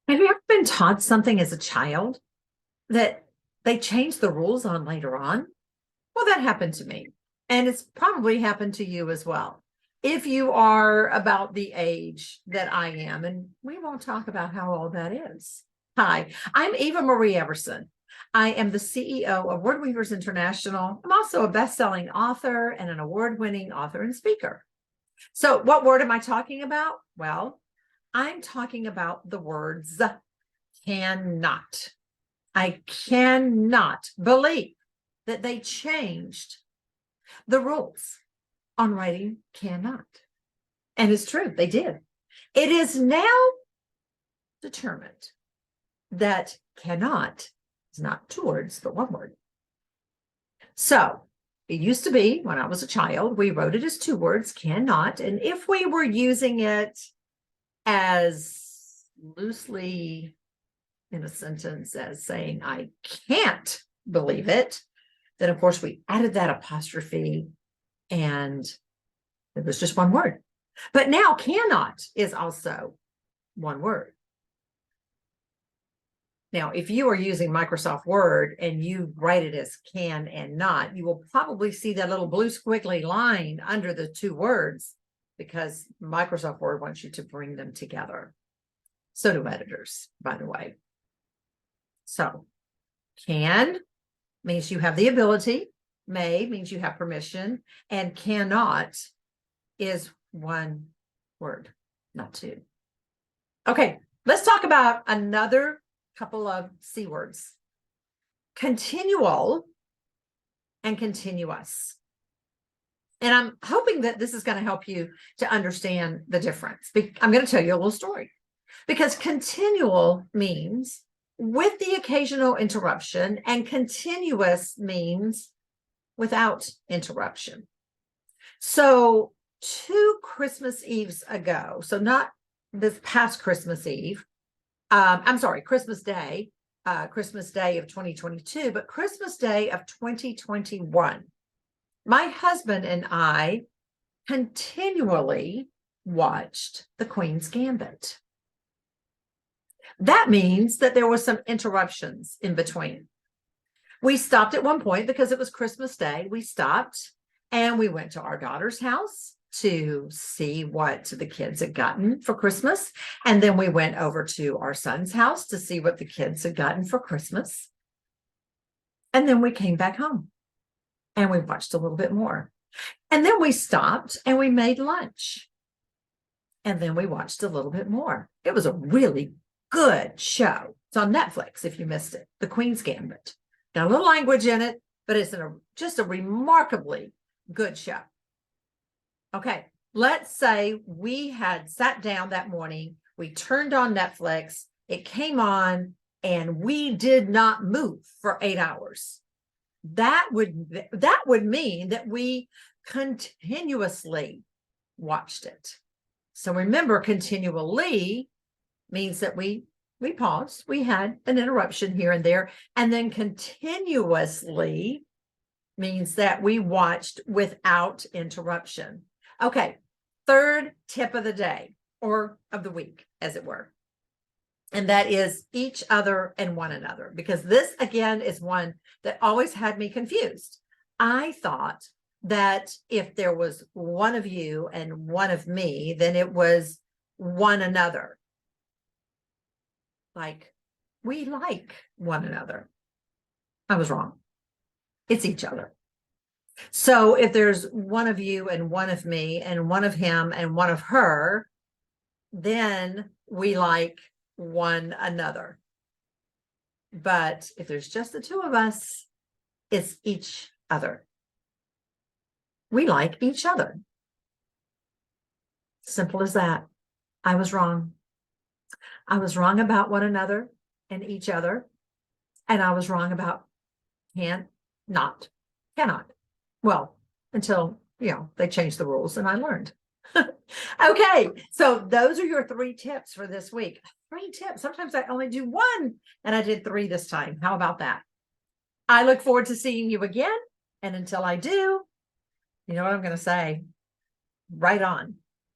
Have you ever been taught something as a child that they changed the rules on later on? Well, that happened to me. And it's probably happened to you as well. If you are about the age that I am, and we won't talk about how old that is. Hi, I'm Eva Marie Everson. I am the CEO of Word Weavers International. I'm also a best-selling author and an award-winning author and speaker. So what word am I talking about? Well, I'm talking about the words cannot. I cannot believe that they changed the rules on writing cannot. And it's true, they did. It is now determined that cannot is not two words, but one word. So it used to be when I was a child, we wrote it as two words, cannot. And if we were using it as loosely in a sentence as saying, I can't believe it, then of course we added that apostrophe and it was just one word. But now cannot is also one word. Now, if you are using Microsoft Word and you write it as can and not, you will probably see that little blue squiggly line under the two words because Microsoft Word wants you to bring them together. So do editors, by the way. So can means you have the ability, may means you have permission, and cannot is one word, not two. Okay, let's talk about another couple of C words. Continual and continuous. And I'm hoping that this is going to help you to understand the difference. I'm going to tell you a little story. Because continual means with the occasional interruption, and continuous means without interruption. So 2 Christmas Eves ago, so not this past Christmas Eve, Christmas Day of 2022, but Christmas Day of 2021, my husband and I continually watched The Queen's Gambit. That means that there were some interruptions in between. We stopped at one point because it was Christmas Day. We stopped and we went to our daughter's house to see what the kids had gotten for Christmas. And then we went over to our son's house to see what the kids had gotten for Christmas. And then we came back home and we watched a little bit more. And then we stopped and we made lunch. And then we watched a little bit more. It was a really good show. It's on Netflix if you missed it. The Queen's Gambit. Got a little language in it, but it's just a remarkably good show. Okay, let's say we had sat down that morning, we turned on Netflix, it came on, and we did not move for 8 hours. That would mean that we continuously watched it. So remember, continually means that we paused, we had an interruption here and there, and then continuously means that we watched without interruption. Okay, third tip of the day, or of the week, as it were. And that is each other and one another, because this, again, is one that always had me confused. I thought that if there was one of you and one of me, then it was one another. Like, we like one another. I was wrong. It's each other. So if there's one of you and one of me and one of him and one of her, then we like one another. But if there's just the two of us, it's each other. We like each other. Simple as that. I was wrong. I was wrong about one another and each other. And I was wrong about cannot. Well, until, they changed the rules and I learned. Okay, so those are your 3 tips for this week. 3 tips. Sometimes I only do 1 and I did 3 this time. How about that? I look forward to seeing you again. And until I do, you know what I'm going to say? Right on.